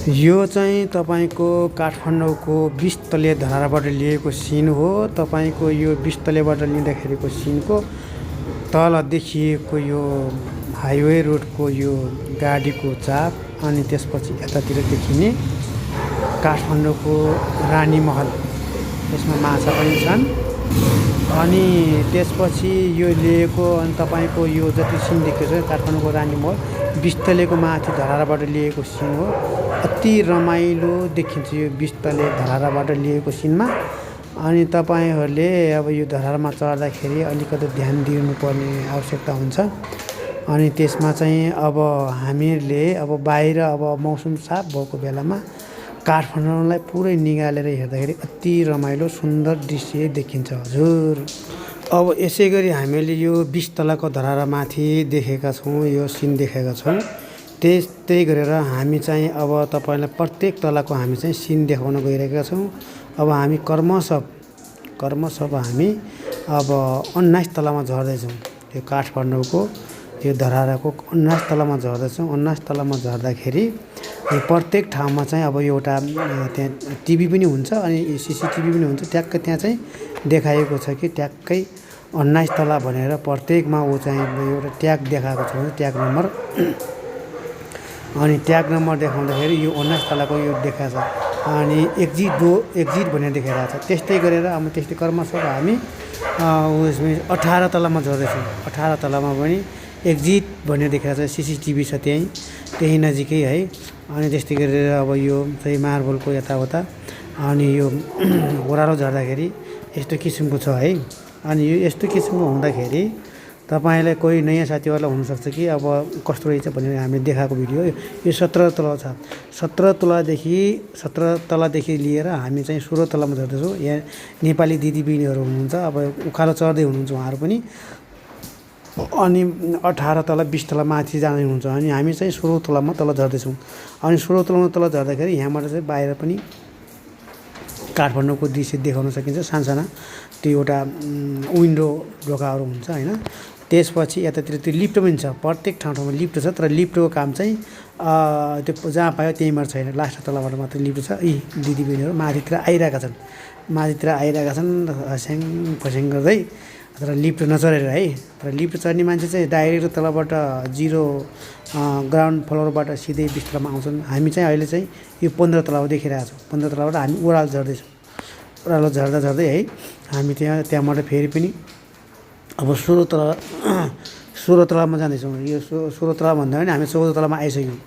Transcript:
यो चाहिँ तपाईँको काठमाडौँको 20 तले धराबाट लिएको सिन हो। तपाईँको यो 20 तलेबाट लिँदाखेरिको सिनको तल देखिएको यो हाइवे रोडको यो गाडीको चाप अनि त्यसपछि यतातिर देखिने काठमाडौँको रानी महल, यसमा माछा पनि छन्। अनि त्यसपछि यो लिएको अनि तपाईँको यो जति सिन देखेको छ काठमाडौँको रानी महल 20 तलेको माथि धराबाट लिएको सिन हो। अति रमाइलो देखिन्छ यो 20 तले धराबाट लिएको सिनमा। अनि तपाईँहरूले अब यो धरामा चढ्दाखेरि अलिकति ध्यान दिनुपर्ने आवश्यकता हुन्छ। अनि त्यसमा चाहिँ अब हामीहरूले अब बाहिर अब मौसम साफ भएको बेलामा काठमाडौँलाई पुरै निगालेर हेर्दाखेरि अति रमाइलो सुन्दर दृश्य देखिन्छ हजुर। अब यसै गरी हामीले यो 20 तलाको धरामाथि देखेका छौँ, यो सिन देखेका छौँ। त्यस्तै गरेर हामी चाहिँ अब तपाईँलाई प्रत्येक तलाको हामी चाहिँ सिन देखाउन गइरहेका छौँ। अब हामी क्रमशः हामी अब 19 तलामा झर्दैछौँ। यो काठमाडौँको यो धराको 19 तलामा झर्दैछौँ। 19 तलामा झर्दाखेरि प्रत्येक ठाउँमा चाहिँ अब एउटा त्यहाँ टिभी पनि हुन्छ अनि सिसिटिभी पनि हुन्छ। ट्याक्कै त्यहाँ चाहिँ देखाएको छ कि ट्याक्कै 19 तला भनेर प्रत्येकमा ऊ चाहिँ एउटा ट्याग देखाएको छ, ट्याग नम्बर। अनि ट्याग नम्बर देखाउँदाखेरि यो 19 तलाको यो देखाएको छ अनि एक्जिट भनेर देखाइरहेको छ। त्यस्तै गरेर अब त्यस्तै क्रमशः हामी उसमा 18 तलामा झर्दैछौँ। 18 तलामा पनि एक्जिट भनेर देखाइरहेको छ, सिसिटिभी छ त्यही नजिकै है। अनि त्यस्तै गरेर अब यो चाहिँ मार्बलको यताउता अनि यो ओह्रालो झर्दाखेरि यस्तो किसिमको छ है। अनि यो यस्तो किसिमको हुँदाखेरि तपाईँलाई कोही नयाँ साथीहरूलाई हुनसक्छ कि अब कस्तो रहेछ भनेर हामीले देखाएको भिडियो यो 17 तला छ। 17 तलादेखि लिएर हामी चाहिँ 16 तलामा झर्दैछौँ। यहाँ नेपाली दिदीबहिनीहरू हुनुहुन्छ, अब उकालो चढ्दै हुनुहुन्छ उहाँहरू पनि। अनि 18 तला 20 तला माथि जाँदै हुनुहुन्छ अनि हामी चाहिँ 16 तलामा तल झर्दैछौँ। अनि 16 तलामा तल झर्दाखेरि यहाँबाट चाहिँ बाहिर पनि काठमाडौँको दृश्य देखाउन सकिन्छ। सानसाना त्यो एउटा विन्डो ढोकाहरू हुन्छ होइन। त्यसपछि यतातिर त्यो लिफ्ट पनि छ, प्रत्येक ठाउँमा लिफ्ट छ। तर लिफ्टको काम चाहिँ त्यो जहाँ पायो त्यहीँबाट छैन, लास्ट तलाबाट मात्र लिफ्ट छ। यी दिदीबहिनीहरू माथितिर आइरहेका छन् हस्याङ फस्याङ गर्दै, तर लिफ्ट नचढेर है। तर लिफ्ट चढ्ने मान्छे चाहिँ डाइरेक्ट तलबाट 0 ग्राउन्ड फ्लोरबाट सिधै 20 तलामा आउँछन्। हामी चाहिँ अहिले चाहिँ यो 15 तलामा देखिरहेको छौँ। 15 तलाबाट हामी ओह्रालो झर्दैछौँ। ओह्रालो झर्दै है हामी त्यहाँबाट फेरि पनि अब 16 तलामा जाँदैछौँ। यो 16 तला भन्दा पनि हामी 14 तलामा आइसक्यौँ।